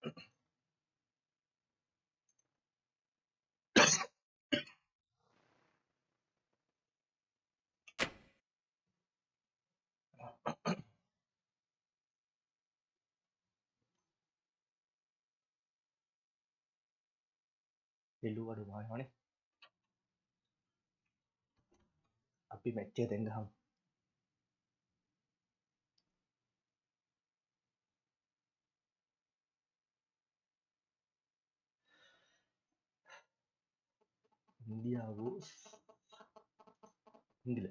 Di luar rumah ni. Api match देंगे हम. India वो India.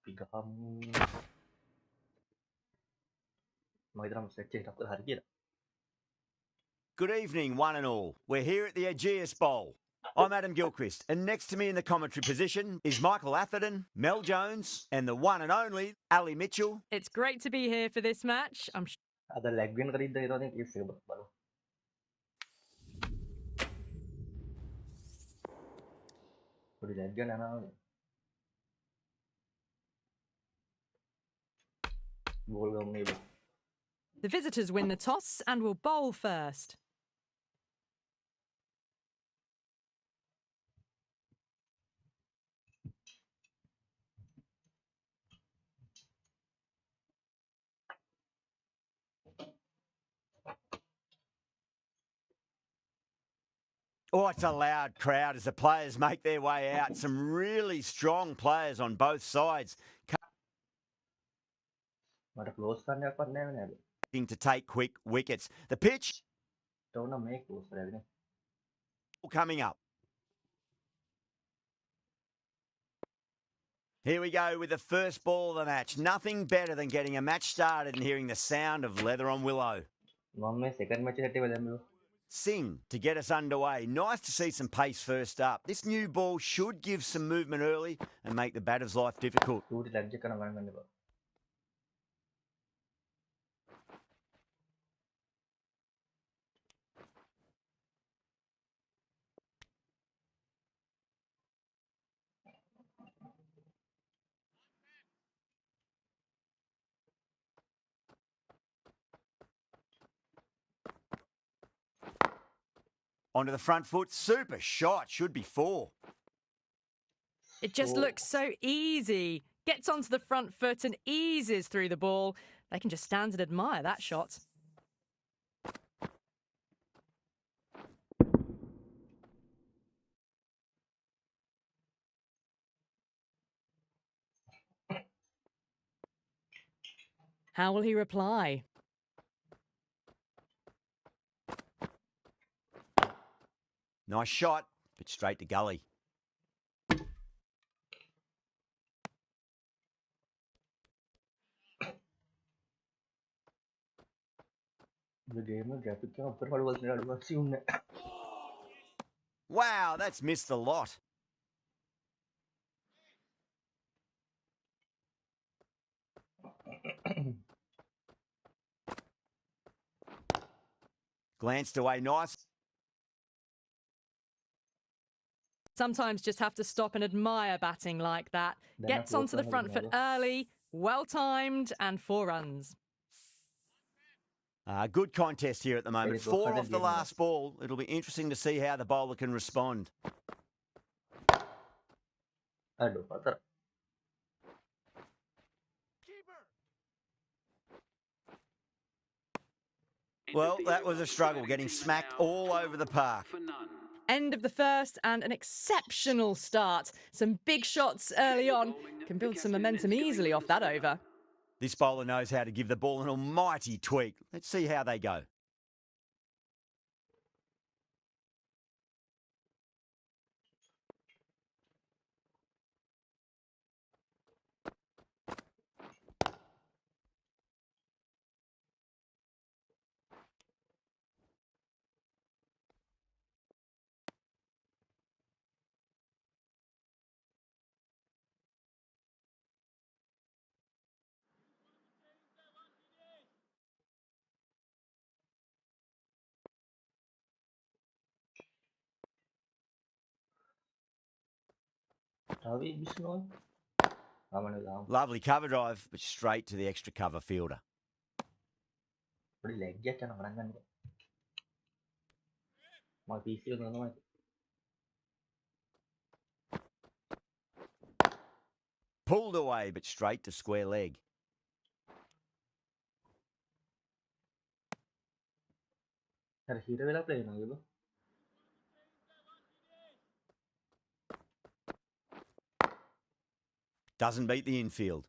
Tiga kamu. Mau kita mesti cek dapat hari kita. Good evening, one and all. We're here at the Aegeus Bowl. I'm Adam Gilchrist, and next to me in the commentary position is Michael Atherton, Mel Jones, and the one and only Ali Mitchell. It's great to be here for this match. Ada leg win खरीदा इधर नहीं किस से बालो. थोड़ी leg win है ना. Ball गम नहीं बा. The visitors win the toss and will bowl first. Oh, it's a loud crowd as the players make their way out. Some really strong players on both sides. Mada close करने पर नहीं है. To take quick wickets. The pitch. Don't know make close कर रहे. Coming up. Here we go with the first ball of the match. Nothing better than getting a match started and hearing the sound of leather on willow. Second match सेटे वाले में. Sing to get us underway. Nice to see some pace first up. This new ball should give some movement early and make the batter's life difficult. Onto the front foot. Super shot. Should be 4. It just looks so easy. Gets onto the front foot and eases through the ball. They can just stand and admire that shot. How will he reply? Nice shot, but straight to gully. Wow, that's missed a lot. Glanced away nice. Sometimes just have to stop and admire batting like that. Gets onto the front foot early, well-timed, and 4 runs. Good contest here at the moment. 4 off the last ball. It'll be interesting to see how the bowler can respond. Well, that was a struggle, getting smacked all over the park. End of the first and an exceptional start. Some big shots early on. Can build some momentum easily off that over. This bowler knows how to give the ball an almighty tweak. Let's see how they go. Ravi Bisnoy. Aman lang. Lovely cover drive, but straight to the extra cover fielder. Pwede legit yan ang karangan ko. Mga PC yun naman. Pulled away, but straight to square leg. Ada hero wala play na gitu. Doesn't beat the infield.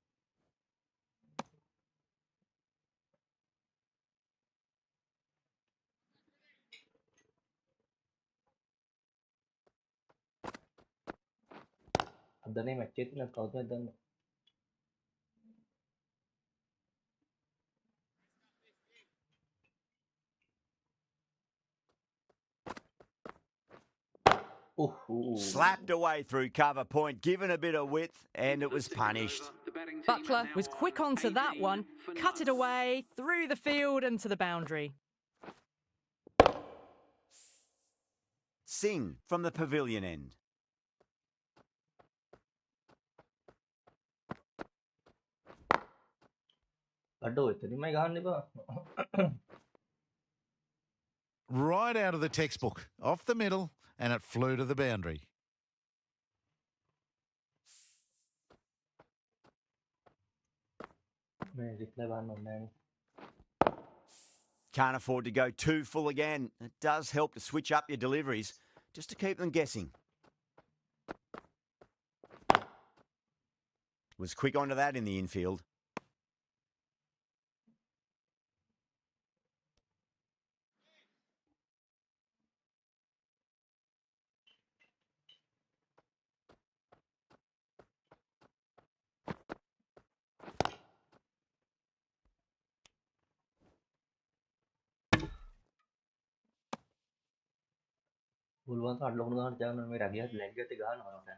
Ada na yung match itu nag-count na dan. Slapped away through cover point, given a bit of width, and it was punished. Buckler was quick onto that one, cut it away, through the field and to the boundary. Singh from the pavilion end. Aduh, itu ni mai gahan ni ba? Right out of the textbook, off the middle, and it flew to the boundary. May reply bahan mo man. Can't afford to go too full again. It does help to switch up your deliveries, just to keep them guessing. Was quick onto that in the infield. Buluan tu adlong dengan jangan mai ragiat legit tu gahan orang kan.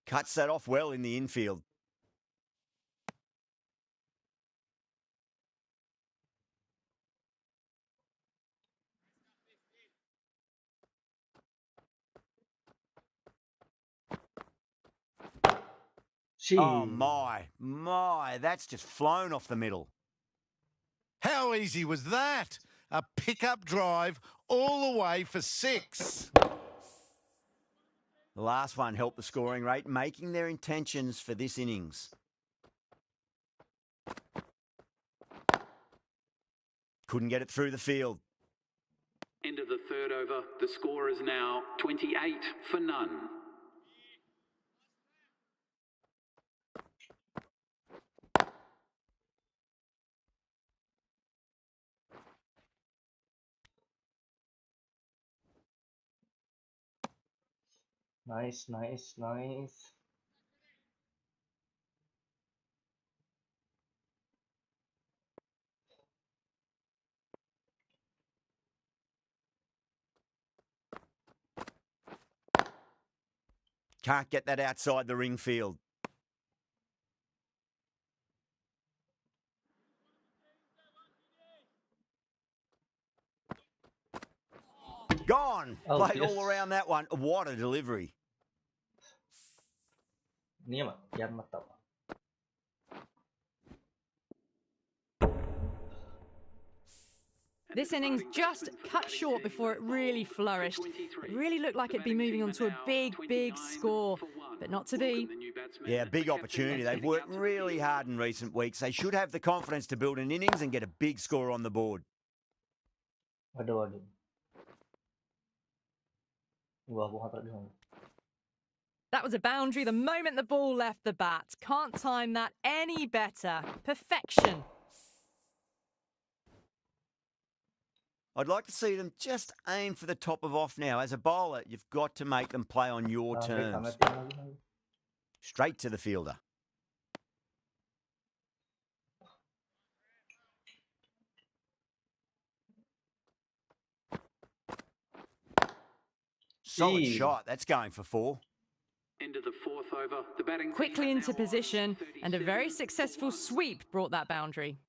Cuts that off well in the infield. Oh, my, that's just flown off the middle. How easy was that? A pickup drive all the way for 6. The last one helped the scoring rate, making their intentions for this innings. Couldn't get it through the field. End of the third over. The score is now 28 for none. Nice. Can't get that outside the ring field. Gone. Oh, Played yes. all around that one. What a delivery. Ni mah, jangan mata. This innings just cut short before it really flourished. It really looked like it'd be moving on to a big, big score, but not to be. Yeah, big opportunity. They've worked really hard in recent weeks. They should have the confidence to build an innings and get a big score on the board. Waduh. Wah, gua nggak tahu di sana. That was a boundary the moment the ball left the bat. Can't time that any better. Perfection. I'd like to see them just aim for the top of off now. As a bowler, you've got to make them play on your Sampai terms. tamat lagi. Straight to the fielder. Solid Eee. shot. That's going for 4. Into the fourth over. The batting Quickly team into now on position, and a 37 very for successful 1. sweep brought that boundary.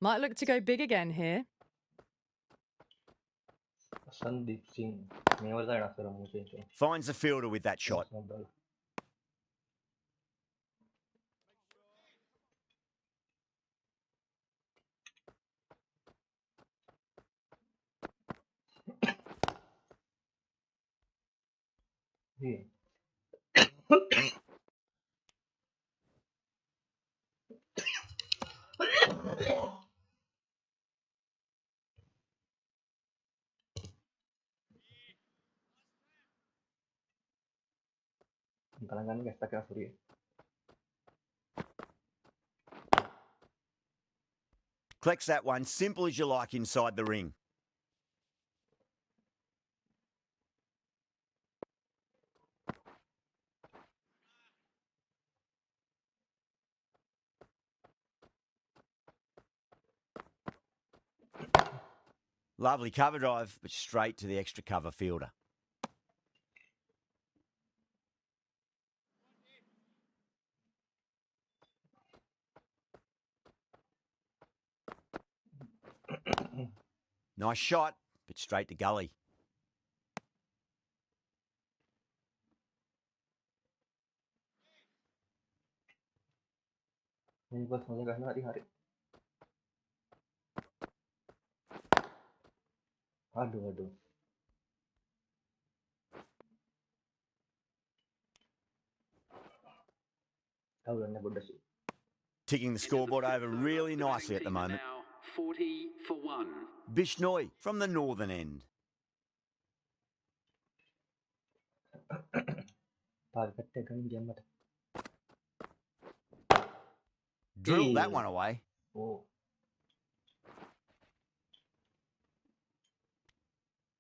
Might look to go big again here. Sandeep Singh. Memang saya nak serang musuh itu. Finds the fielder with that shot. Iya. Kadang-kadang guys, tak kira Surya. Collects that one simple as you like inside the ring. Lovely cover drive, but straight to the extra cover fielder. Nice shot, but straight to gully. Ini bos mulai kasih hari-hari. Aduh. Tahu lah, bodoh sih. Ticking the scoreboard over really nicely at the moment. Now 40 for 1. Bishnoi from the northern end. Drilled that one away. Oh.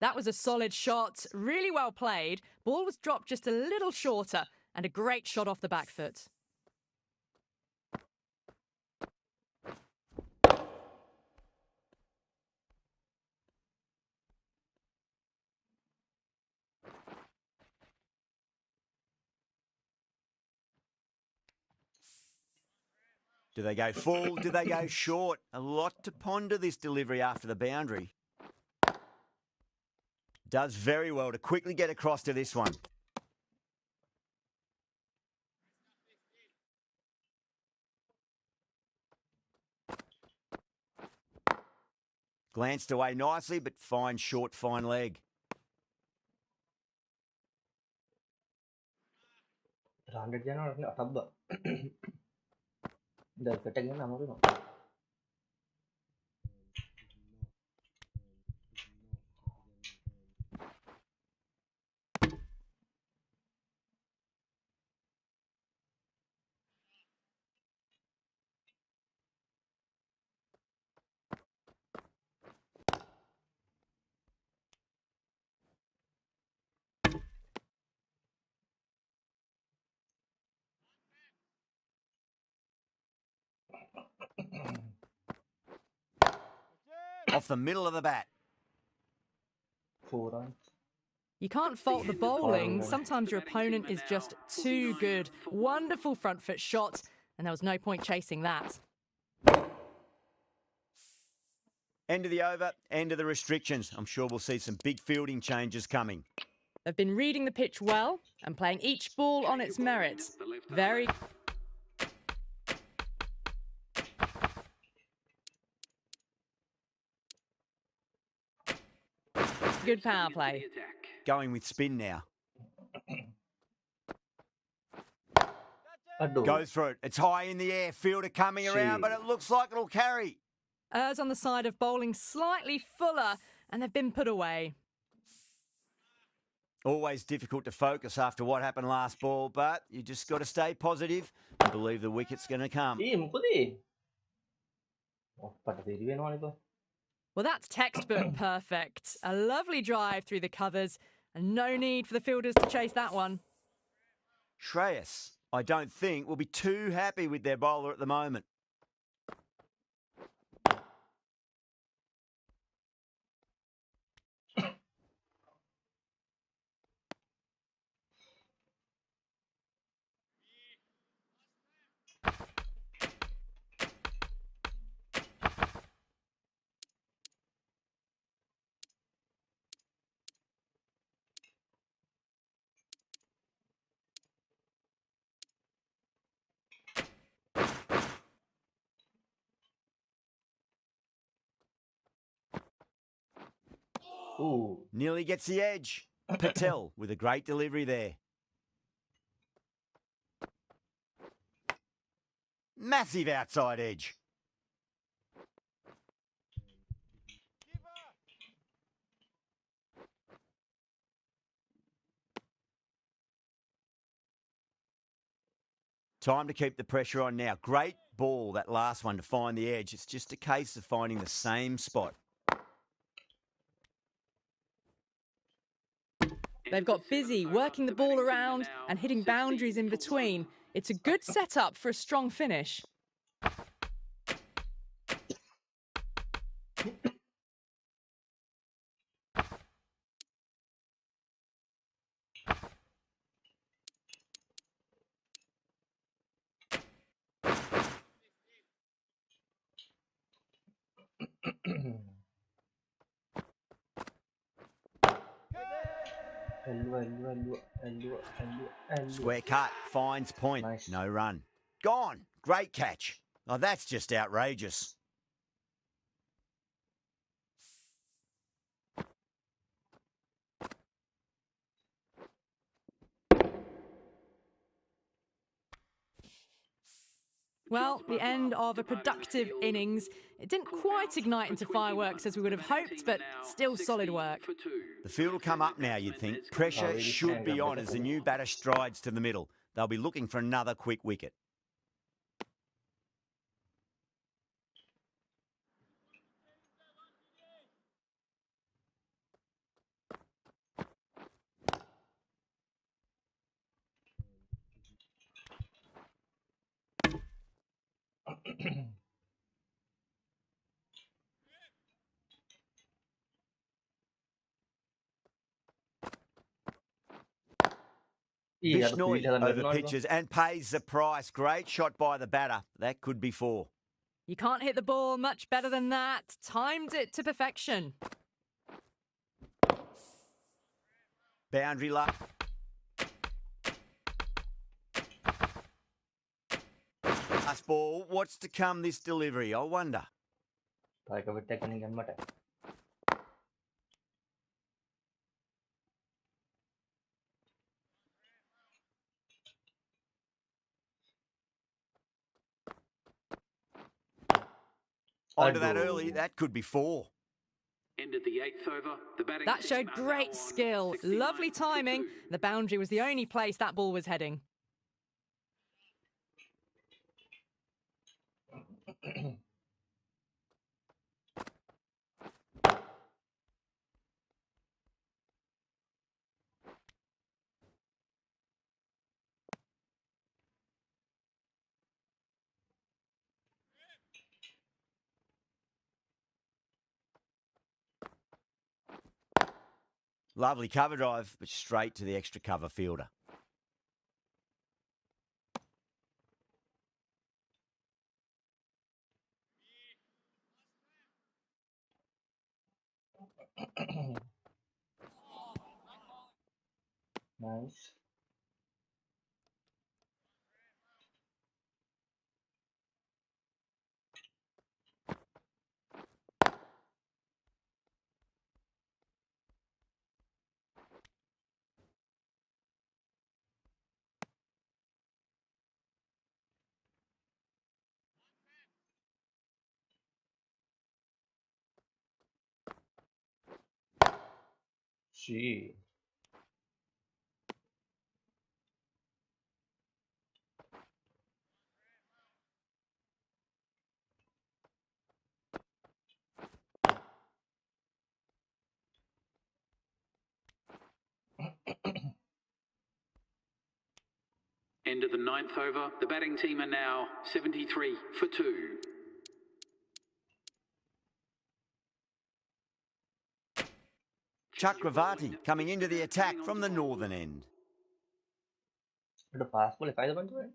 That was a solid shot, really well played. Ball was dropped just a little shorter, and a great shot off the back foot. Do they go full? Do they go short? A lot to ponder this delivery after the boundary. Does very well to quickly get across to this one. Glanced away nicely, but fine short, fine leg. Randet jangan orang nak tabak. Dah ketinggalan nama tu. Off the middle of the bat. 4 runs. You can't fault the bowling. Sometimes your opponent is just too good. Wonderful front foot shot, and there was no point chasing that. End of the over, end of the restrictions. I'm sure we'll see some big fielding changes coming. They've been reading the pitch well and playing each ball on its merit. Very good power play. Going with spin now. Aduh. Goes for it. It's high in the air. Fielder coming around, but it looks like it'll carry. Errs on the side of bowling slightly fuller, and they've been put away. Always difficult to focus after what happened last ball, but you just got to stay positive and believe the wicket's going to come. Oh, pada diri වෙනවනේ බ. Well, that's textbook perfect. A lovely drive through the covers, and no need for the fielders to chase that one. Shreyas, I don't think, will be too happy with their bowler at the moment. Ooh. Nearly gets the edge. Patel with a great delivery there. Massive outside edge. Time to keep the pressure on now. Great ball, that last one, to find the edge. It's just a case of finding the same spot. They've got busy working the ball around and hitting boundaries in between. It's a good setup for a strong finish. Square cut, finds point. Nice. No run. Gone. Great catch. Oh, that's just outrageous. Well, the end of a productive innings. It didn't quite ignite into fireworks as we would have hoped, but still solid work. The field will come up now, you'd think. Pressure should be on as the new batter strides to the middle. They'll be looking for another quick wicket. Bishnoi over pitches and pays the price. Great shot by the batter. That could be four. You can't hit the ball much better than that. Timed it to perfection. Boundary luck. Last ball. What's to come this delivery? I wonder. Onto that early. That could be four. End of the 8th over. The batting That team showed are great now on skill. 69 Lovely for timing. 2. The boundary was the only place that ball was heading. Lovely cover drive, but straight to the extra cover fielder. Nice. Gee. End of the 9th over. The batting team are now 73 for 2. Chakravarti coming into the attack from the northern end. Ada pass boleh kaya bantu kan?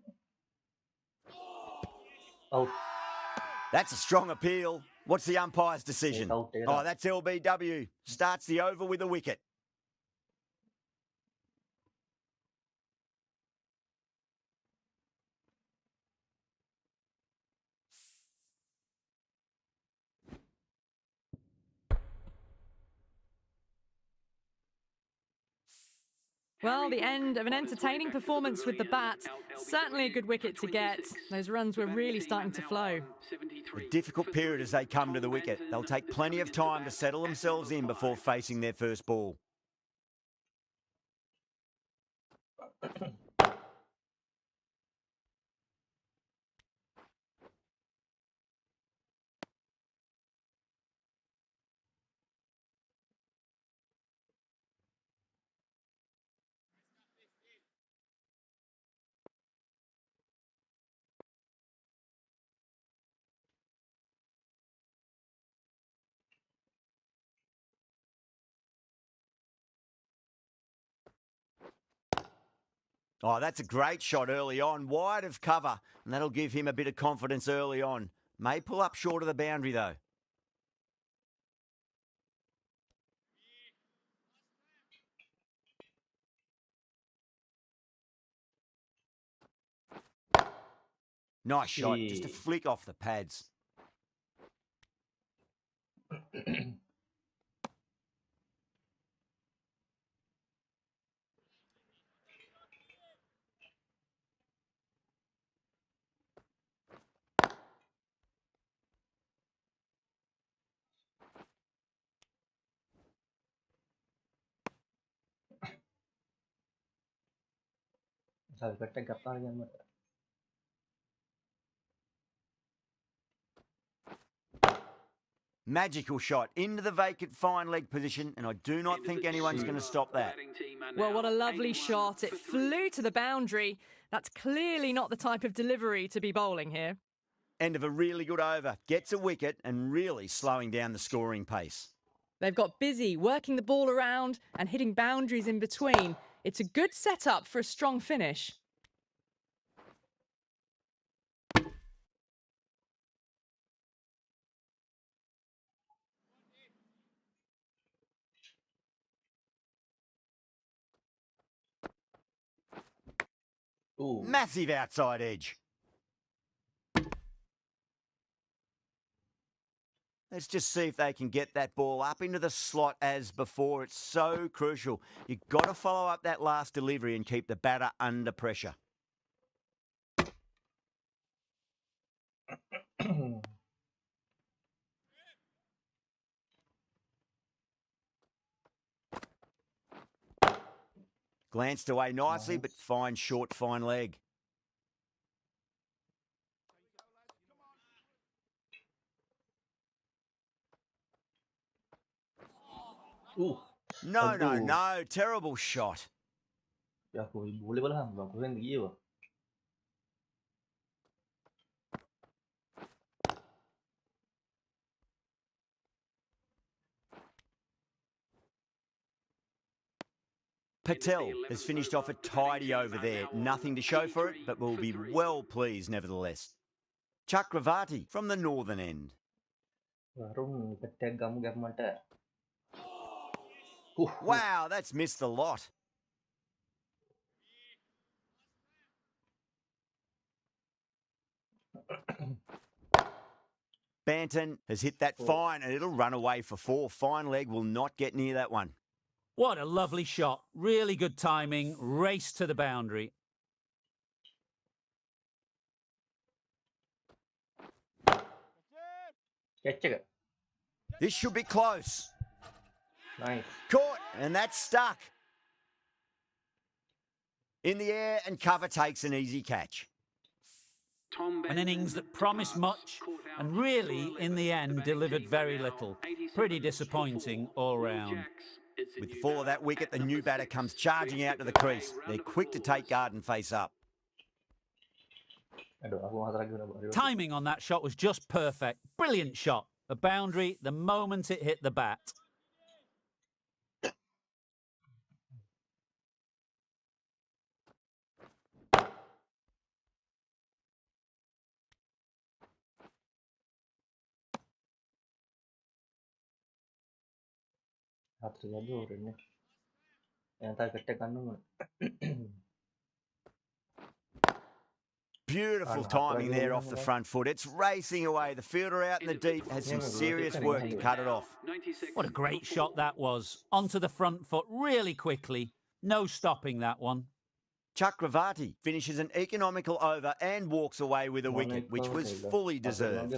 Out. That's a strong appeal. What's the umpire's decision? Take out. Oh, that's LBW. Starts the over with a wicket. Well, the end of an entertaining performance with the bat. Certainly a good wicket to get. Those runs were really starting to flow. A difficult period as they come to the wicket. They'll take plenty of time to settle themselves in before facing their first ball. Oh, that's a great shot early on, wide of cover, and that'll give him a bit of confidence early on. May pull up short of the boundary, though. Nice shot, just a flick off the pads. Sabi ko tag apa yan mo. Magical shot into the vacant fine leg position, and I do not think anyone's going to stop that. Well, what a lovely shot. It flew to the boundary. That's clearly not the type of delivery to be bowling here. End of a really good over. Gets a wicket and really slowing down the scoring pace. They've got busy working the ball around and hitting boundaries in between. It's a good setup for a strong finish. Ooh. Massive outside edge. Let's just see if they can get that ball up into the slot as before. It's so crucial. You've got to follow up that last delivery and keep the batter under pressure. Glanced away nicely, but fine short, fine leg. No. Terrible shot. Ya aku boleh balah, bang. Aku kan dia. Patel has finished off a tidy over there. Nothing to show for it, but will be well pleased nevertheless. Chakravarti from the northern end. Warung keteg kamu gak mata. Wow, that's missed the lot. Banton has hit that fine and it'll run away for 4. Fine leg will not get near that one. What a lovely shot. Really good timing. Race to the boundary. Cecek. This should be close. Nice. Caught, and that's stuck. In the air, and cover takes an easy catch. Tom An innings that Benson promised departs, much caught out and for really, 11. in the The end, batting delivered team very now little. 87 Pretty for disappointing 4. all Will round. Jacks is the With the new fall of that batter wicket, at the number new batter 6. comes charging out to the Big crease. round They're of quick to applause. take guard and face up. Aduh, aku nggak lagi udah. Timing on that shot was just perfect. Brilliant shot. A boundary the moment it hit the bat. Hat terjadi ini. Yang target kan. Beautiful Anak timing lagi there boleh off the mulai. front foot. It's racing away. The fielder out in the deep has some serious work to cut it off. What a great shot that was. Onto the front foot really quickly. No stopping that one. Chakravarti finishes an economical over and walks away with a wicket, which was fully deserved.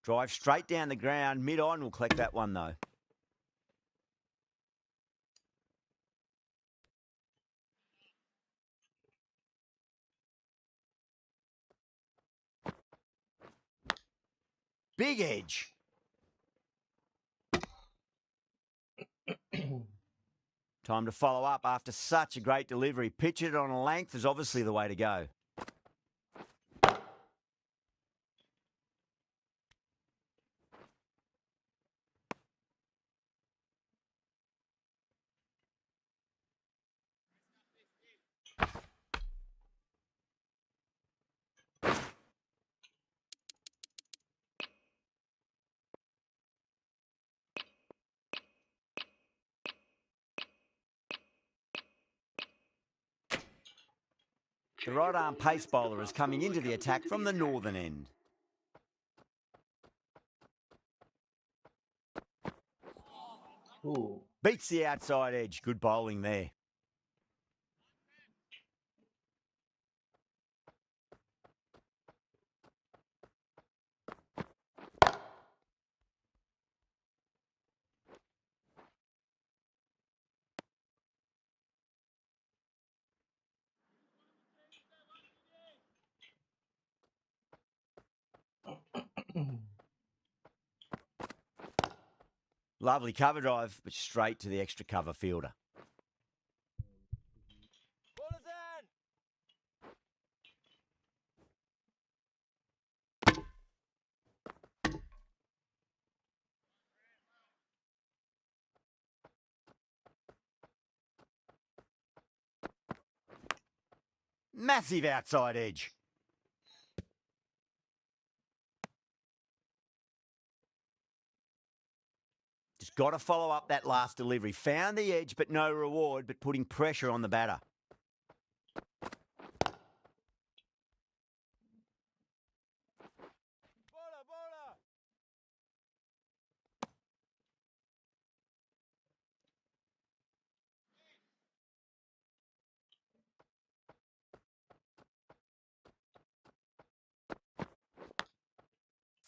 Drive straight down the ground. Mid-on will collect that one, though. Big edge. Time to follow up after such a great delivery. Pitch it on a length is obviously the way to go. The right-arm pace bowler is coming into the attack from the northern end. Ooh. Beats the outside edge. Good bowling there. Lovely cover drive, but straight to the extra cover fielder. Massive outside edge. Just got to follow up that last delivery. Found the edge, but no reward, but putting pressure on the batter.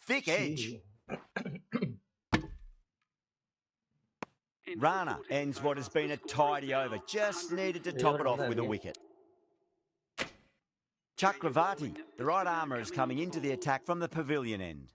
Thick edge. Rana ends what has been a tidy over. Just needed to top it off with a wicket. Chakravarti, the right armour, is coming into the attack from the pavilion end.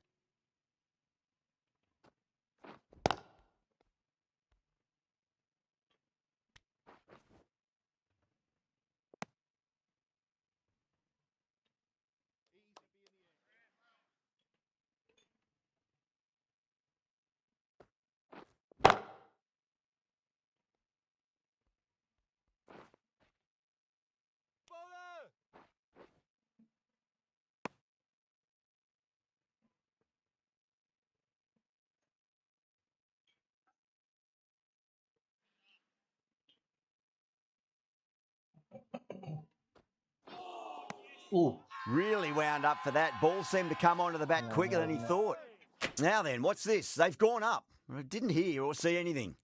Ooh. Really wound up for that. Ball seemed to come onto the bat quicker than he thought. Now then, what's this? They've gone up. I didn't hear or see anything.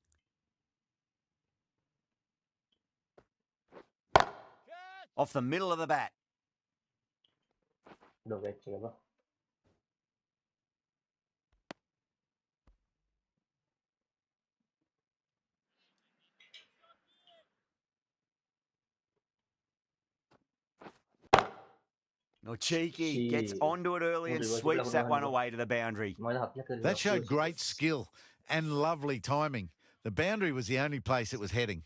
Off the middle of the bat. Udah kece apa? Oh, cheeky. Gets Cheeky. onto it early and Reverse sweeps that dilakukan one juga. away to the boundary. Main hatinya ke That showed reverse. great skill and lovely timing. The boundary was the only place it was heading.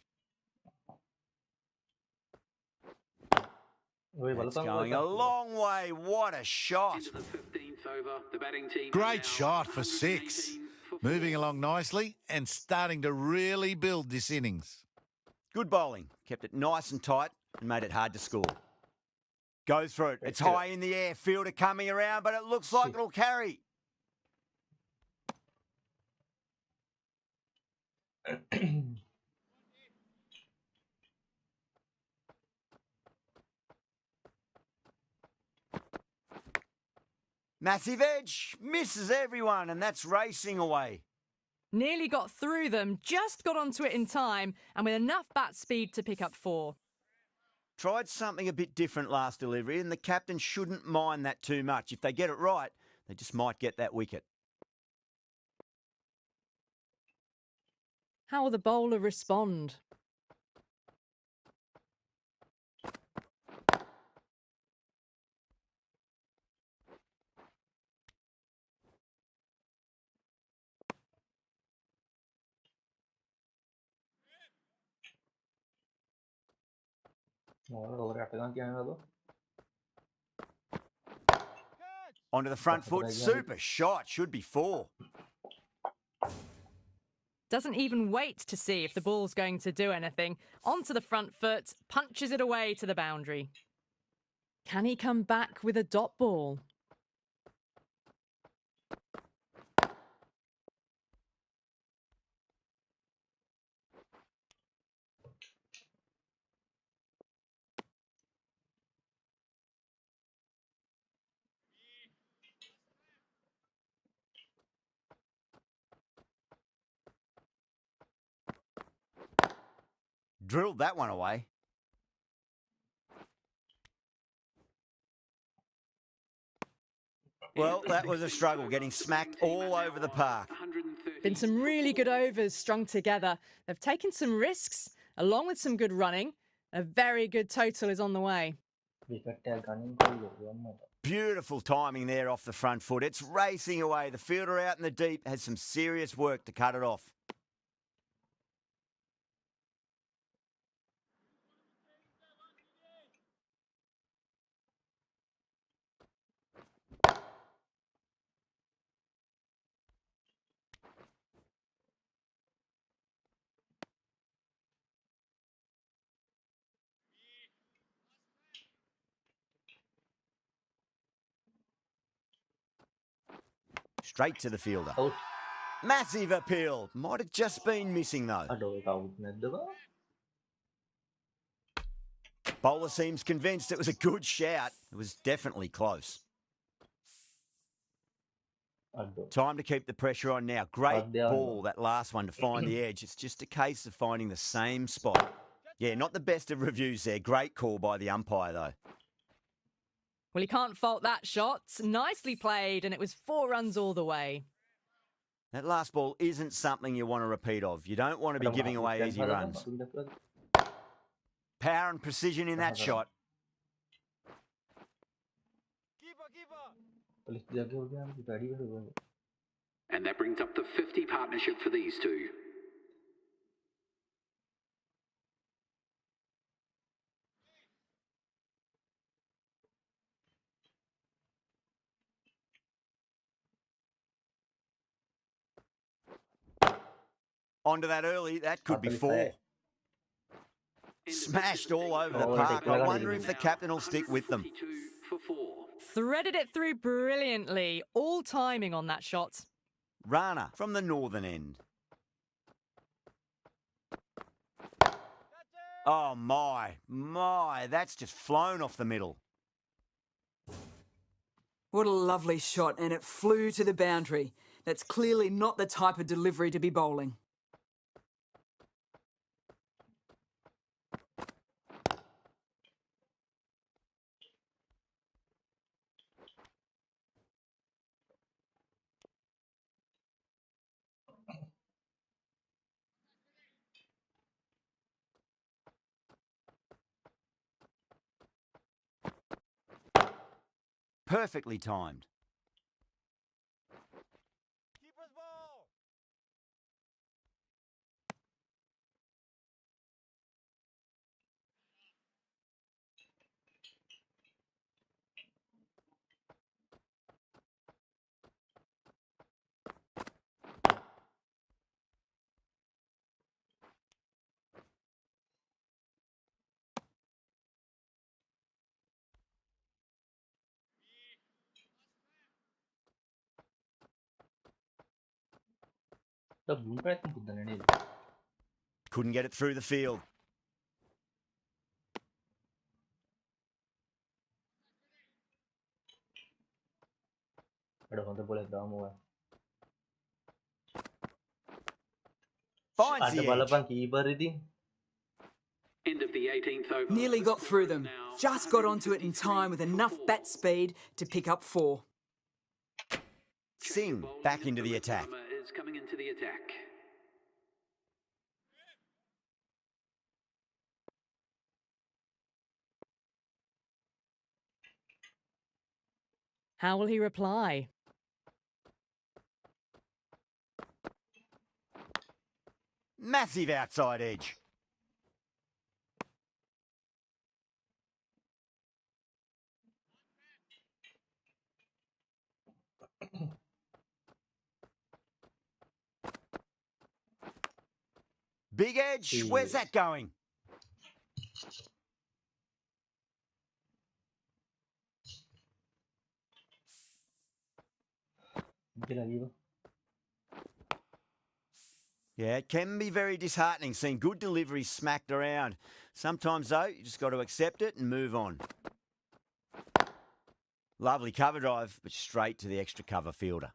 Weh, That's balapan, going a balapan. long way. What a shot. Into the 15th over, the batting team. Great now shot for 6. 118 for Moving 4. along nicely and starting to really build this innings. Good bowling. Kept it nice and tight and made it hard to score. Goes for it. It's high in the air. Fielder coming around, but it looks like it'll carry. Massive edge. Misses everyone, and that's racing away. Nearly got through them, just got onto it in time, and with enough bat speed to pick up 4. Tried something a bit different last delivery, and the captain shouldn't mind that too much. If they get it right, they just might get that wicket. How will the bowler respond? Oh, kalau reaksikan tiang itu. Onto the front foot. Super shot. Should be 4. Doesn't even wait to see if the ball's going to do anything. Onto the front foot, punches it away to the boundary. Can he come back with a dot ball? Drilled that one away. Well, that was a struggle, getting smacked all over the park. 130 Been some really good overs strung together. They've taken some risks, along with some good running. A very good total is on the way. Wicket tagan itu lama. Beautiful timing there off the front foot. It's racing away. The fielder out in the deep has some serious work to cut it off. Straight to the fielder. Out. Massive appeal. Might have just been missing though. Aduh, outnya itu kan. Bowler seems convinced it was a good shout. It was definitely close. Aduh. Time to keep the pressure on now. Great Aduh. ball, that last one, to find the edge. It's just a case of finding the same spot. Yeah, not the best of reviews there. Great call by the umpire, though. Well, you can't fault that shot. Nicely played, and it was 4 runs all the way. That last ball isn't something you want to repeat of. You don't want to be Ada giving away menghapuskan easy salah, runs. pindah lagi. Power and precision in that shot. Police के आगे हो गया हम गाड़ी में हो गए And that brings up the 50 partnership for these two. Onto that early, that could be Totally four. fair. Smashed all over the Oh, park. take I it. wonder if the captain will stick with them. 142 for four. Threaded it through brilliantly. All timing on that shot. Rana from the northern end. Oh, my, that's just flown off the middle. What a lovely shot, and it flew to the boundary. That's clearly not the type of delivery to be bowling. Perfectly timed. तब भूल रहा है तुम खुद नहीं Couldn't get it through the field. बड़ा होता बोले दाम हुआ Finds आटे the वाला edge. पंख की बार थी End of the 18th over. Nearly got through them. Just got onto it in time with enough bat speed to pick up 4. Singh back into the attack. Is coming into the attack. How will he reply? Massive outside edge. Big edge. Where's that going? Yeah, it can be very disheartening seeing good deliveries smacked around. Sometimes, though, you just got to accept it and move on. Lovely cover drive, but straight to the extra cover fielder.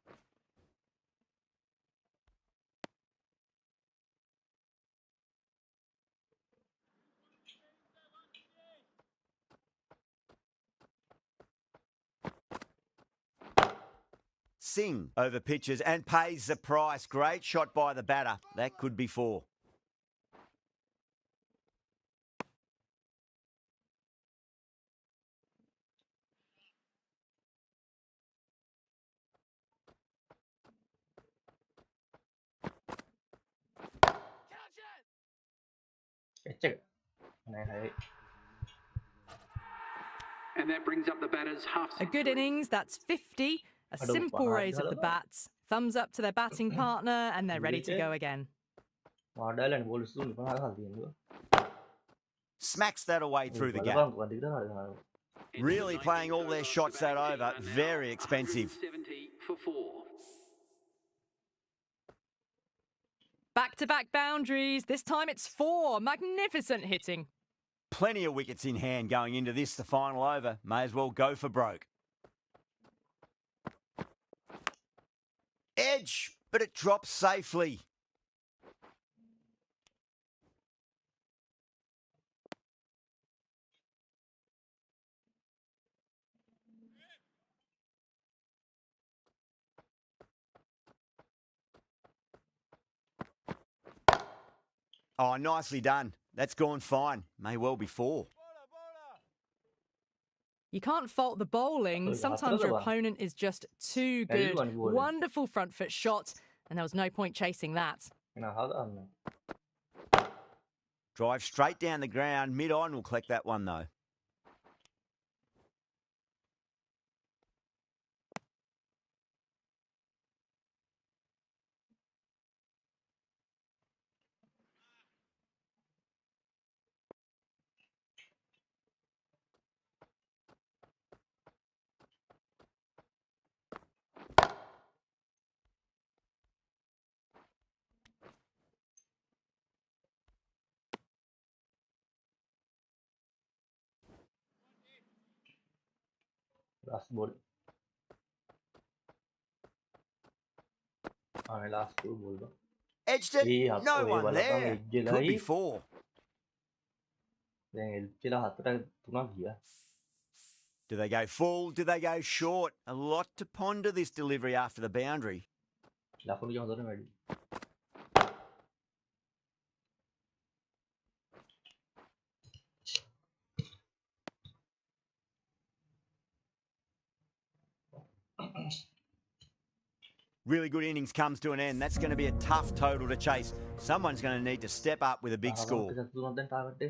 Singh over pitches and pays the price. Great shot by the batter. That could be 4. check नहीं है And that brings up the batters half A good innings, that's 50. A I don't simple want raise of the that. bats. Thumbs up to their batting partner, and they're ready to go again. Model and ball सुन बना खा दिया Smacks that away through the gap. पंख दिख रहा है Really playing all their shots that over. Very expensive. 170 for 4. Back-to-back boundaries. This time it's 4. Magnificent hitting. Plenty of wickets in hand going into this, the final over. May as well go for broke. Edge, but it drops safely. Oh, nicely done. That's gone fine. May well be 4. You can't fault the bowling. Oh, Sometimes your Baba. opponent is just too Very good. one bowling. Wonderful front foot shot, and there was no point chasing that. Now, how the Drive straight down the ground. Mid-on will collect that one, though. last ball? Last two ball. Edged it. Hey, No hey, one wala pang there. edge Could be lai. 4. Then edge 4 gaya. Do they go full? Do they go short? A lot to ponder this delivery after the boundary. Lafu ni jangan medi. Really good innings comes to an end. That's going to be a tough total to chase. Someone's going to need to step up with a big score.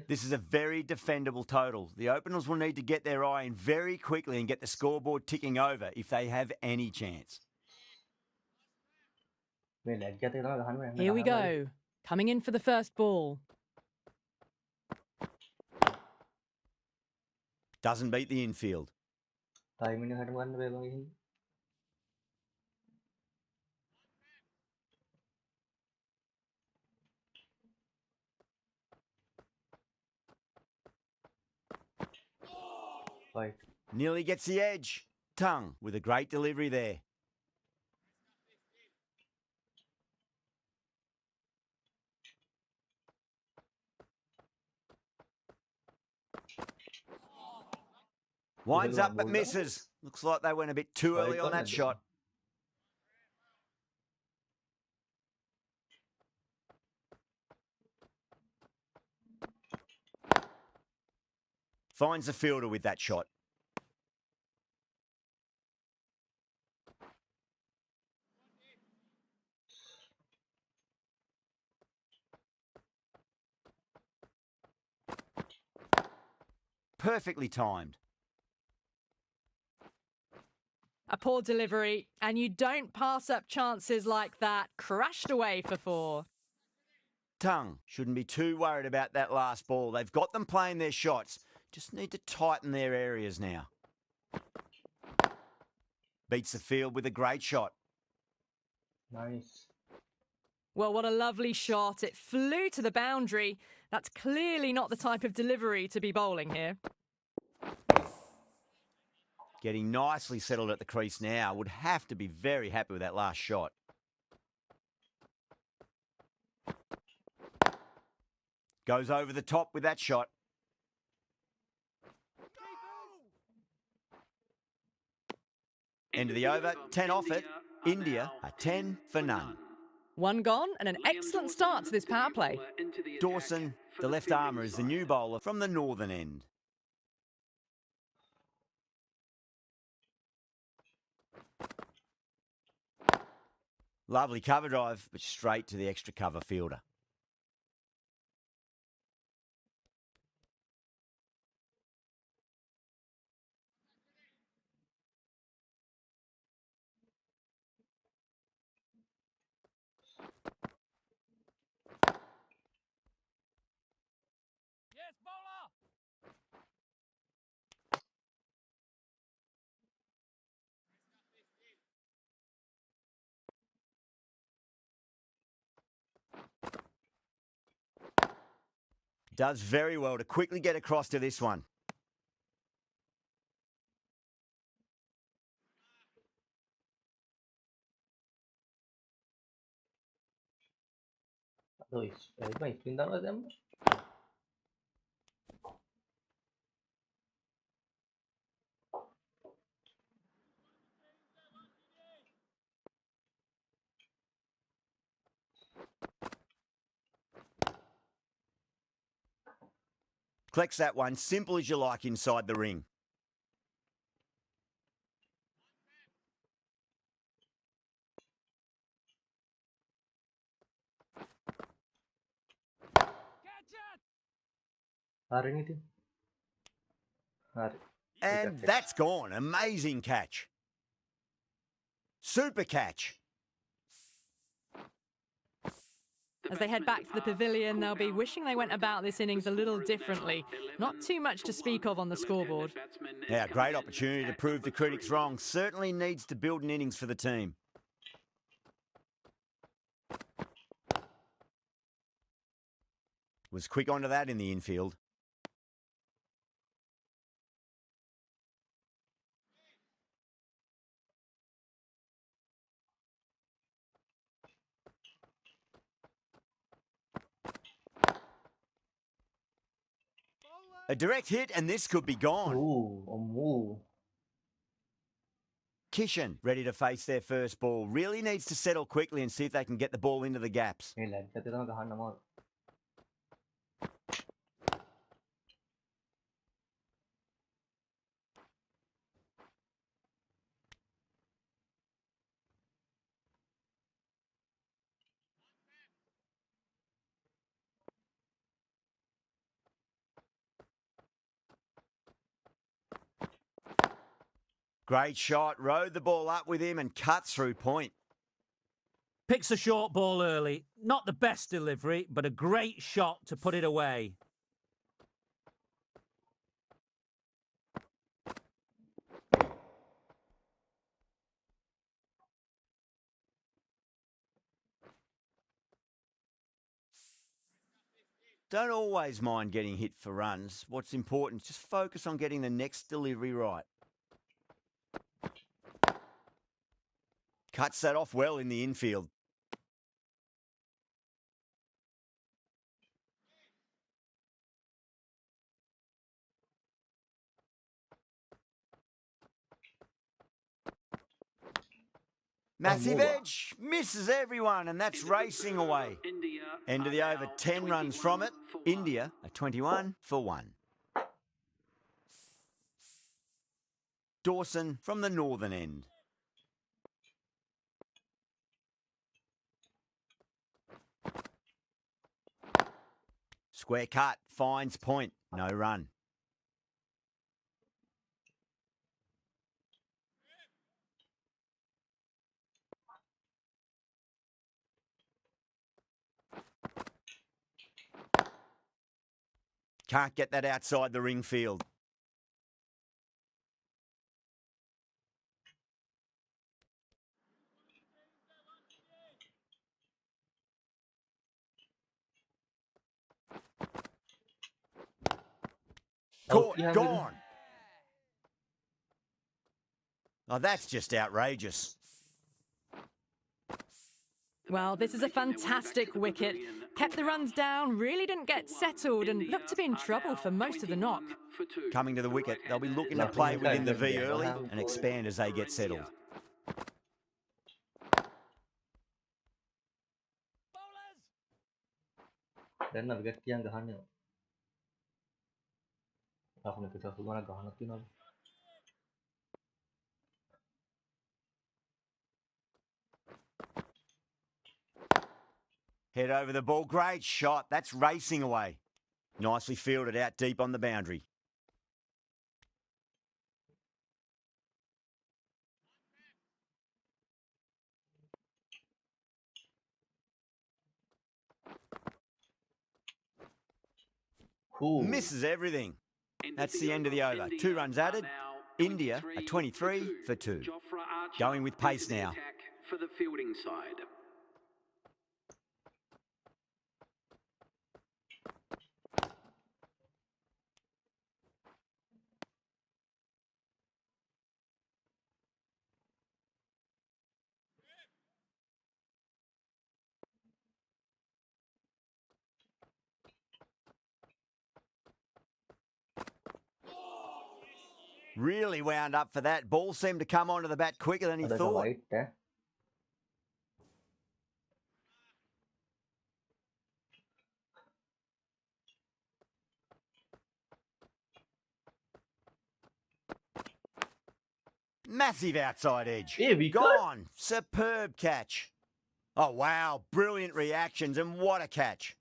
This is a very defendable total. The openers will need to get their eye in very quickly and get the scoreboard ticking over if they have any chance. Here we go. Coming in for the first ball. Doesn't beat the infield. Right. Nearly gets the edge. Tongue with a great delivery there. Winds up but misses. Looks like they went a bit too early on that shot. Finds the fielder with that shot. Perfectly timed. A poor delivery, and you don't pass up chances like that. Crashed away for 4. Tongue shouldn't be too worried about that last ball. They've got them playing their shots. Just need to tighten their areas now. Beats the field with a great shot. Nice. Well, what a lovely shot. It flew to the boundary. That's clearly not the type of delivery to be bowling here. Getting nicely settled at the crease now. Would have to be very happy with that last shot. Goes over the top with that shot. End of the over, 10 off it. India are 10 for none. 1 gone and an excellent start to this power play. Dawson, the left armour, is the new bowler from the northern end. Lovely cover drive, but straight to the extra cover fielder. Does very well to quickly get across to this one. Collects that one, simple as you like inside the ring. आ रही नहीं थी आ रही And that's gone. Amazing catch. Super catch. As they head back to the pavilion, they'll be wishing they went about this innings a little differently. Not too much to speak of on the scoreboard. Yeah, great opportunity to prove the critics wrong. Certainly needs to build an innings for the team. Was quick onto that in the infield. A direct hit and this could be gone. Ooh. Kishan ready to face their first ball. Really needs to settle quickly and see if they can get the ball into the gaps. नहीं लग जाते तो कहाँ नमोर Great shot, rode the ball up with him and cut through point. Picks a short ball early. Not the best delivery, but a great shot to put it away. Don't always mind getting hit for runs. What's important is just focus on getting the next delivery right. Cuts that off well in the infield. Massive edge, misses everyone, and that's racing away. End of the over, 10 runs from it. India are 21 for 1. Dawson from the northern end. Square cut, finds point, no run. Can't get that outside the ring field. Caught, yeah, gone. Oh, that's just outrageous. Well, this is a fantastic wicket. Kept the runs down, really didn't get settled and looked to be in trouble for most of the knock. Coming to the wicket, they'll be looking to play within the V early and expand as they get settled. Dan navigat yang gahannya. Aku nak kisah semua nak gahan nanti nak. Head over the ball, great shot. That's racing away. Nicely fielded out deep on the boundary. Misses everything. That's the end of the over. 2 runs added. India are 23 for 2. Going with pace now. For the fielding side. Really wound up for that. Ball seemed to come onto the bat quicker than he Ada thought. white eh. Massive outside edge. Yeah, we Gone. Superb catch. Oh, wow. Brilliant reactions and what a catch.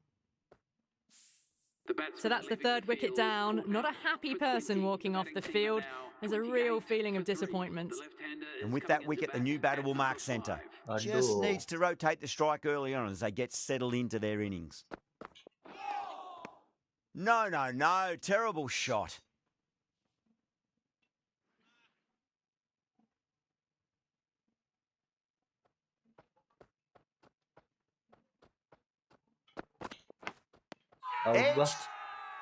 So that's the third wicket down. Not a happy person walking off the field. There's a real feeling of disappointment. And with that wicket, the new batter will mark centre. Just Aduh. needs to rotate the strike early on as they get settled into their innings. No, no, no. Terrible shot. Out Edged. bah.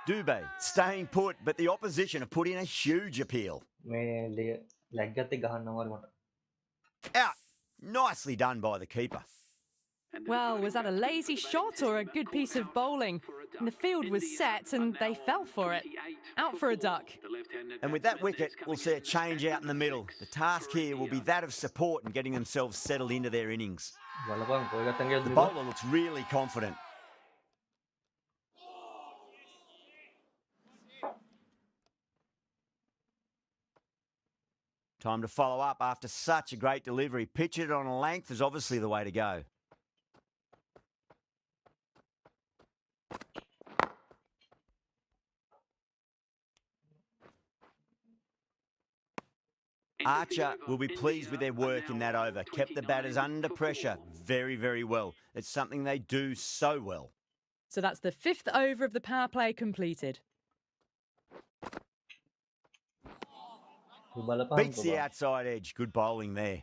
Dubé staying put, but the opposition have put in a huge appeal. මේ lag ගත්තේ ගහන්න අමාරු මට. Out. Nicely done by the keeper. Well, was that a lazy shot or a good piece of bowling? And the field was set and they fell for it. Out for a duck. And with that wicket, we'll see a change out in the middle. The task here will be that of support and getting themselves settled into their innings. බලපන් කොයි ගත්තන් ගියද The බා. bowler looks really confident. Time to follow up after such a great delivery. Pitch it on a length is obviously the way to go. Archer will be pleased with their work in that over. Kept the batters under pressure very, very well. It's something they do so well. So that's the fifth over of the power play completed. බලපන් Beats the outside edge. Good bowling there.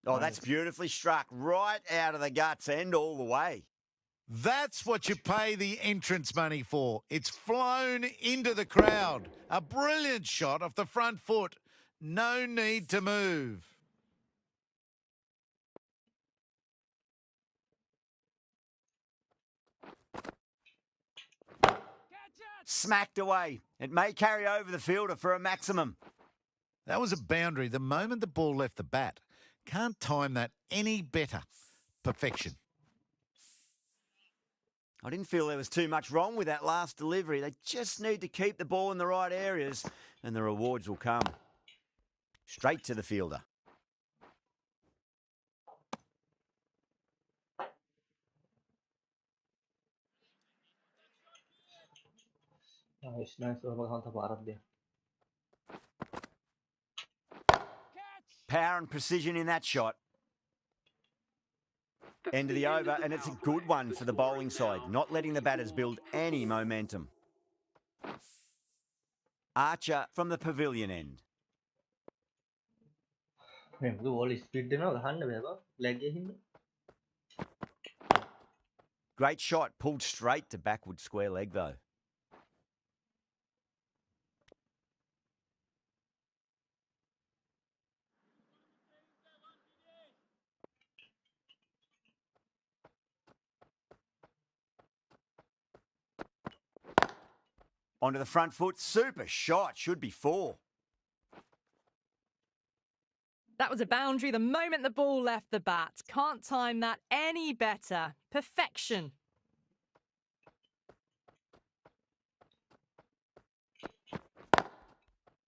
Oh, that's beautifully struck. Right out of the guts and all the way. That's what you pay the entrance money for. It's flown into the crowd. A brilliant shot off the front foot. No need to move. Smacked away. It may carry over the fielder for a maximum. That was a boundary the moment the ball left the bat. Can't time that any better. Perfection. I didn't feel there was too much wrong with that last delivery. They just need to keep the ball in the right areas and the rewards will come. Straight to the fielder. Nice, nice. ඔහම පාරක් දෙන්න. Power and precision in that shot. End of the over, and it's a good one for the bowling side, not letting the batters build any momentum. Archer from the pavilion end. මේ මුළු ball speed දෙනවා ගහන්න බෑ බා. Lag එකේ හින්දා. Great shot, pulled straight to backward square leg though. Onto the front foot, super shot, should be 4. That was a boundary the moment the ball left the bat. Can't time that any better. Perfection.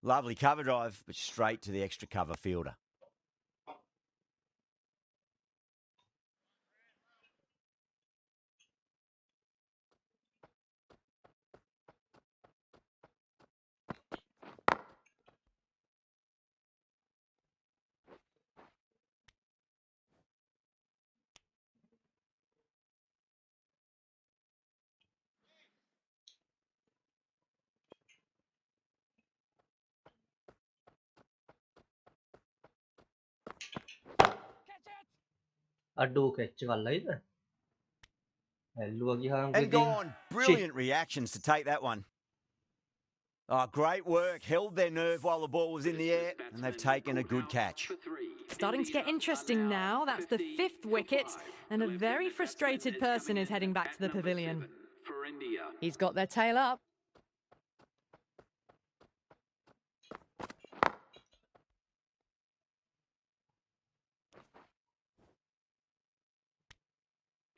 Lovely cover drive, but straight to the extra cover fielder. අඩෝ catch කල්ලයිද? ඇල්ලුවා ගියාම And gone. Brilliant reactions to take that one. Oh, great work. Held their nerve while the ball was in the air, and they've taken a good catch. Starting to get interesting now. That's the 5th wicket, and a very frustrated person is heading back to the pavilion. for India. He's got their tail up.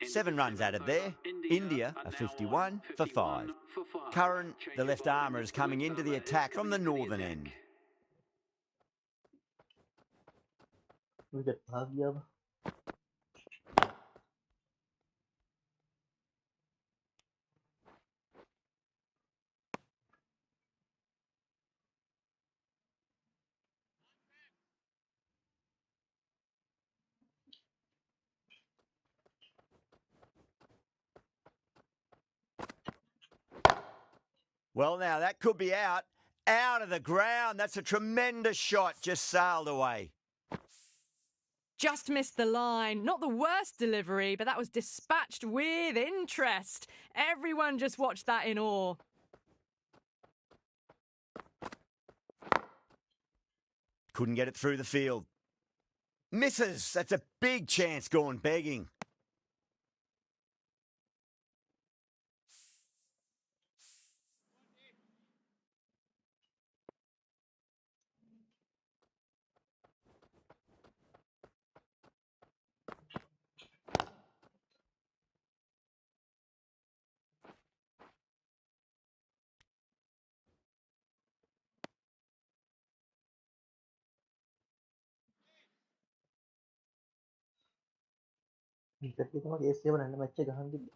End of 7 the runs 7th added there. over. India are are now 51 on for 5. 51 for 5. Curran, Change the of left bowling. armour, is coming Left into the armour attack is from the coming into the northern attack. end. Wicket भाग गया अब। Well, now that could be out. Out of the ground. That's a tremendous shot. Just sailed away. Just missed the line. Not the worst delivery, but that was dispatched with interest. Everyone just watched that in awe. Couldn't get it through the field. Misses. That's a big chance gone begging. Wicket की तुम्हारी ऐसे बनाने में अच्छे कहां की।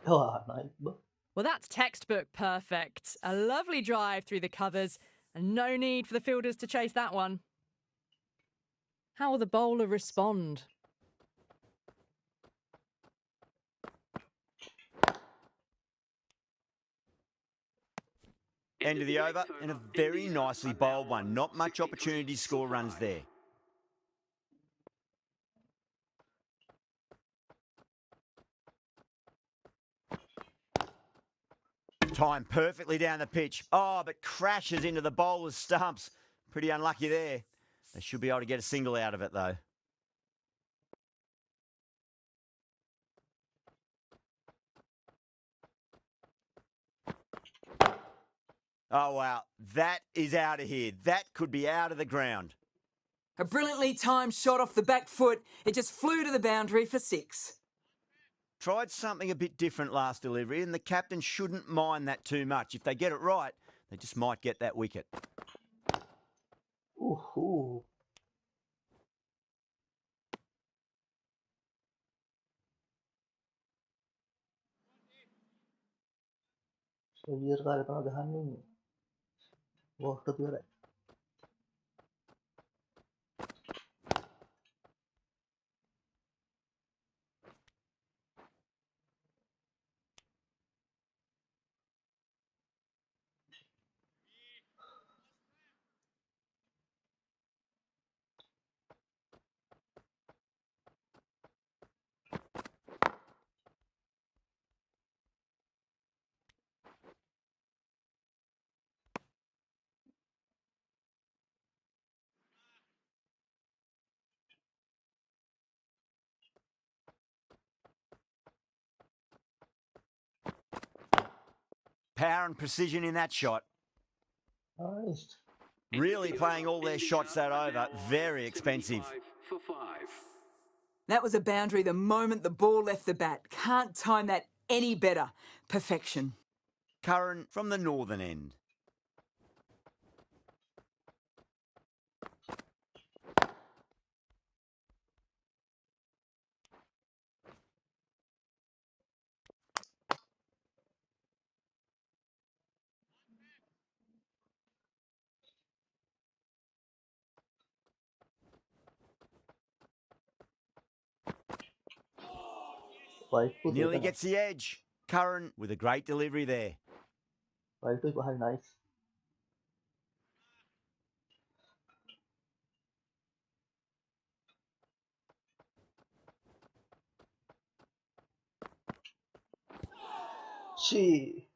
Oh, nice. Well, that's textbook perfect. A lovely drive through the covers, and no need for the fielders to chase that one. How will the bowler respond? End of the over, and a very nicely bowled one. Not much opportunity to score runs there. Timed perfectly down the pitch. Oh, but crashes into the bowler's stumps. Pretty unlucky there. They should be able to get a single out of it, though. Oh, wow. That is out of here. That could be out of the ground. A brilliantly timed shot off the back foot. It just flew to the boundary for 6. Tried something a bit different last delivery, and the captain shouldn't mind that too much. If they get it right, they just might get that wicket. Ooh. So ये का इतना ध्यान नहीं है। वो तो clear है। Power and precision in that shot. Nice. Really playing all their shots that over. Very expensive. 75 for 5. That was a boundary the moment the ball left the bat. Can't time that any better. Perfection. Curran from the northern end. Nearly gets the edge. Curran with a great delivery there. Nice. Gee.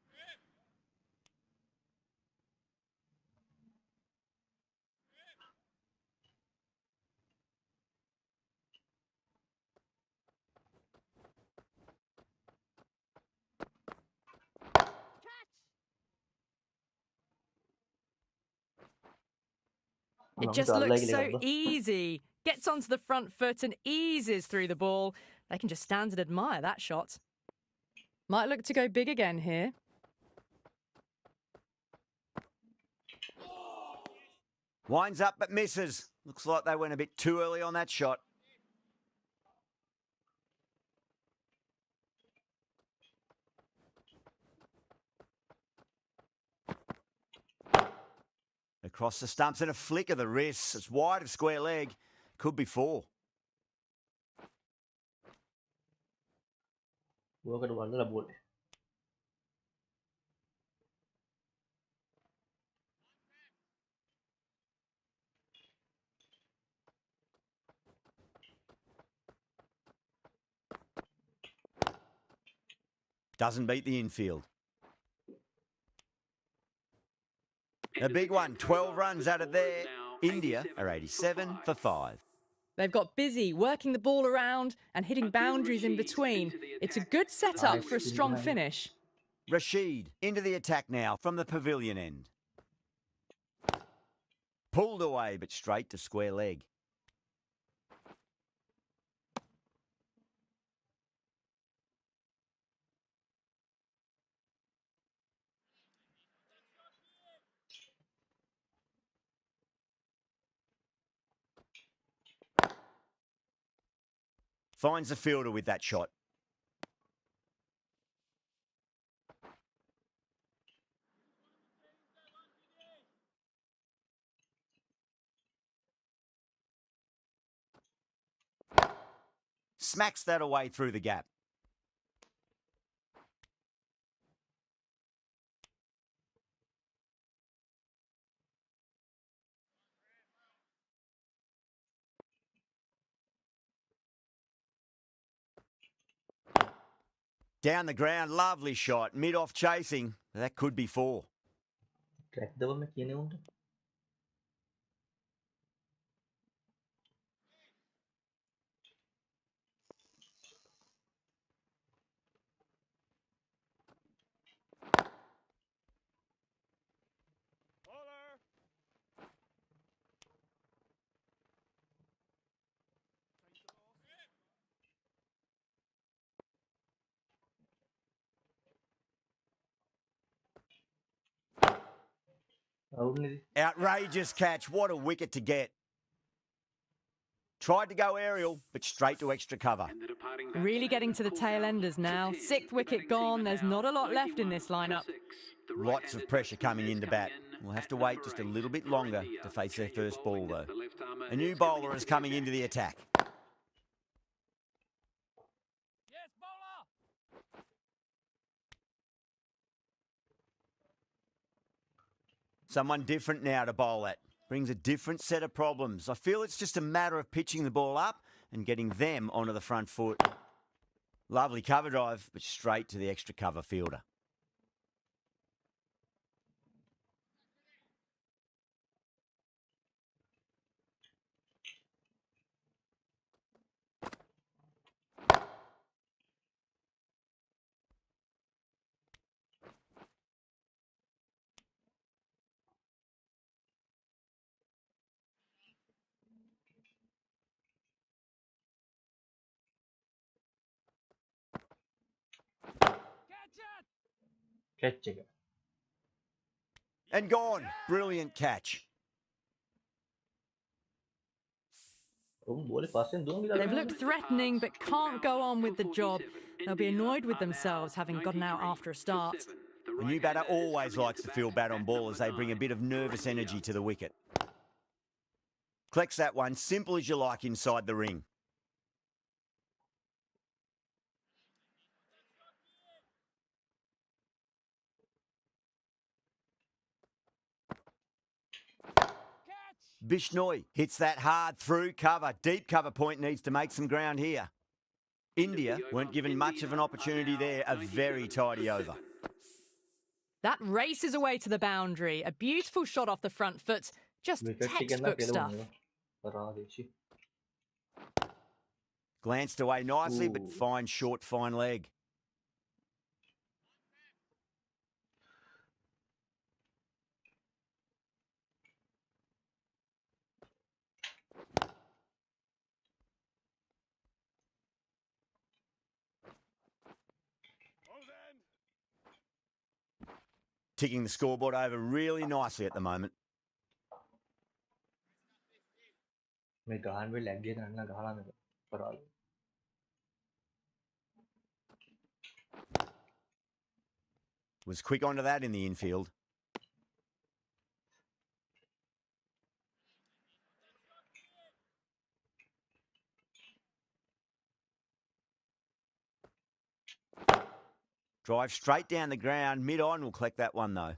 It Emang just udah looks lagi so kan lo. easy. Gets onto the front foot and eases through the ball. They can just stand and admire that shot. Might look to go big again here. Winds up but misses. Looks like they went a bit too early on that shot. Across the stumps and a flick of the wrists. It's wide of square leg. Could be 4. Gua kedua lah boleh. Doesn't beat the infield. A big one. 12 runs out of there. India are 87 for 5. They've got busy working the ball around and hitting boundaries in between. It's a good setup for a strong finish. Rashid into the attack now from the pavilion end. Pulled away but straight to square leg. Finds the fielder with that shot. Smacks that away through the gap. Down the ground, lovely shot. Mid-off chasing. That could be 4. Track the ball kini untuk. Out nih. Outrageous catch. What a wicket to get. Tried to go aerial, but straight to extra cover. Really getting to the tail enders now. 6th wicket gone. There's not a lot left in this lineup. Lots of pressure coming into bat. We'll have to wait just a little bit longer to face their first ball, though. A new bowler is coming into the attack. Someone different now to bowl at. Brings a different set of problems. I feel it's just a matter of pitching the ball up and getting them onto the front foot. Lovely cover drive, but straight to the extra cover fielder. Catch juga. And gone. Brilliant catch. Oh, boleh pasin doang di They've dalam. looked threatening but can't go on with the job. They'll be annoyed with themselves having gotten out after a start. A new batter always likes to feel bat on ball as they bring a bit of nervous energy to the wicket. Collects that one, simple as you like inside the ring. Bishnoi hits that hard through cover. Deep cover point needs to make some ground here. India weren't given much of an opportunity there. A very tidy over. That races away to the boundary. A beautiful shot off the front foot. Just textbook stuff. Glanced away nicely, but fine short, fine leg. ticking the scoreboard over really nicely at the moment. මේ ගහන් වෙල ඇග්ගේ නන්න ගහලා මේක කරාලු. Was quick onto that in the infield. Drive straight down the ground. Mid-on will collect that one, though.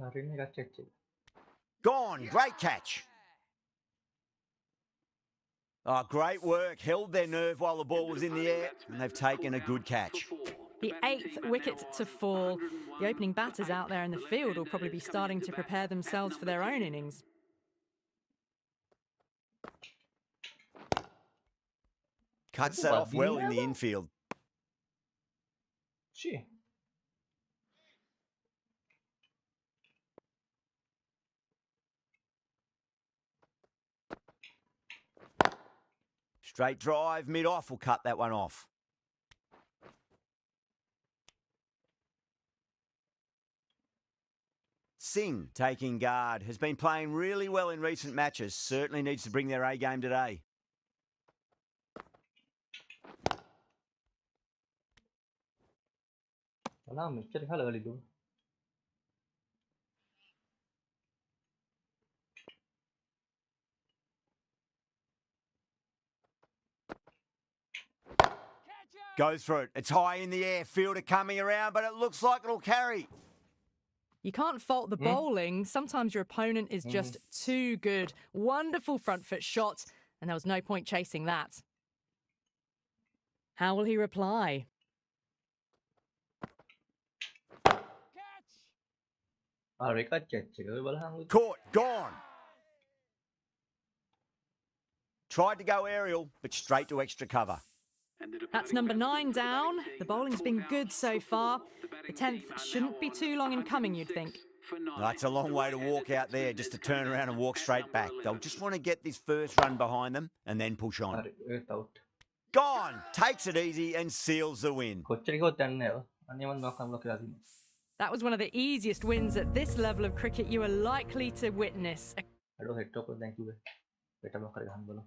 හරිනේ එකක් check. Gone. Great catch. Oh, great work. Held their nerve while the ball was in the air, and they've taken a good catch. The 8th wicket to fall. The opening batters out there in the field will probably be starting to prepare themselves for their own innings. Cuts that off well in the infield. Gee. Straight drive, mid-off will cut that one off. Singh taking guard. Has been playing really well in recent matches. Certainly needs to bring their A game today. අනා මෙච්චර කාල වලිදු. Goes for it. It's high in the air. Fielder coming around, but it looks like it'll carry. You can't fault the bowling. Sometimes your opponent is just too good. Wonderful front foot shot, and there was no point chasing that. How will he reply? ආර එකක් check එක. ඔය බලහන්. Caught. Gone. Tried to go aerial, but straight to extra cover. That's number 9 down. The bowling's been good so far. The 10th shouldn't be too long in coming, you'd think. That's a long way to walk out there just to turn around and walk straight back. They'll just want to get this first run behind them and then push on. හරි ඒත් out. Gone. Takes it easy and seals the win. කොච්චර කිව්වොත් යන්නේ නැහැ. අනිවාර්යෙන් මොකක්ද block කරලා තියෙන්නේ. That was one of the easiest wins at this level of cricket you are likely to witness. අඩෝ හෙට් ඔක්කොම දැන් කිව්වේ. පිට බ්ලොක් කරලා ගහන්න බලමු.